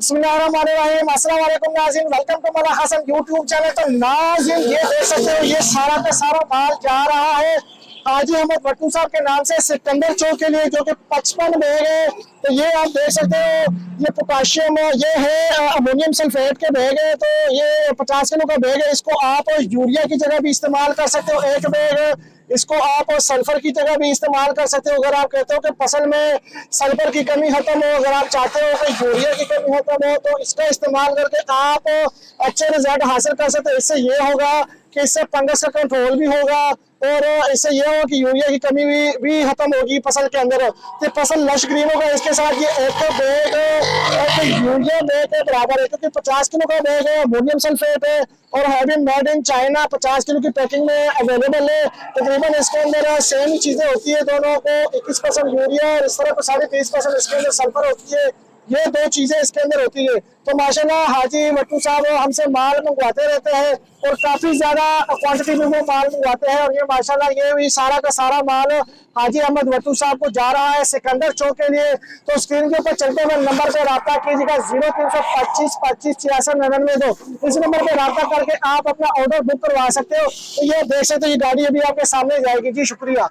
बिस्मिल्लाहिर्रहमानिर्रहीम, अस्सलाम वालेकुम नाज़रीन, welcome to Malak Hasan YouTube channel. तो नाज़रीन ये देख सकते हो, ये सारा का सारा माल जा रहा है हाजी अहमद भट्टू साहब के नाम से सिकंदर चौक के लिए, जो कि 55 बैग है। तो ये आप देख सकते हो, ये पोटाशियम है, ये है अमोनियम सल्फेट के बैग है। तो ये 50 किलो का बैग है। इसको आप यूरिया की जगह भी इस्तेमाल कर सकते हो। एक बैग इसको आप सल्फर की जगह भी इस्तेमाल कर सकते हो। अगर आप कहते हो कि फसल में सल्फर की कमी खत्म हो, अगर आप चाहते हो कि यूरिया की कमी खत्म हो, तो इसका इस्तेमाल करके आप अच्छे रिजल्ट हासिल कर सकते हो। इससे ये होगा कि इससे फंगस का कंट्रोल भी होगा, और इससे ये होगा कि यूरिया की कमी भी खत्म होगी फसल के अंदर। तो फसल लश ग्रीन होगा। इसके साथ ये एक बैग यूरिया बैग के बराबर है, क्योंकि 50 किलो का बैग है, अमोनियम सल्फेट है और है भी मेड इन चाइना। 50 किलो की पैकिंग में अवेलेबल है। तकरीबन इसके अंदर सेम ही चीजें होती है दोनों को। 21% यूरिया और इस तरह को 30.5% इसके अंदर सल्फर होती है। ये दो चीजें इसके अंदर होती है। तो माशाल्लाह हाजी भट्टू साहब हमसे माल मंगवाते रहते हैं, और काफी ज्यादा क्वांटिटी में वो माल मंगवाते हैं। और ये माशाल्लाह ये भी सारा का सारा माल हाजी अहमद भट्टू साहब को जा रहा है सिकंदर चौक के लिए। तो स्क्रीन के ऊपर चलते हुए नंबर पर रब्ता कीजिएगा 0325 25 66 99 2। इस नंबर पर रब्ता करके आप अपना ऑर्डर बुक करवा सकते हो। तो ये देख सकते हो, ये गाड़ी अभी आपके सामने जाएगी जी। शुक्रिया।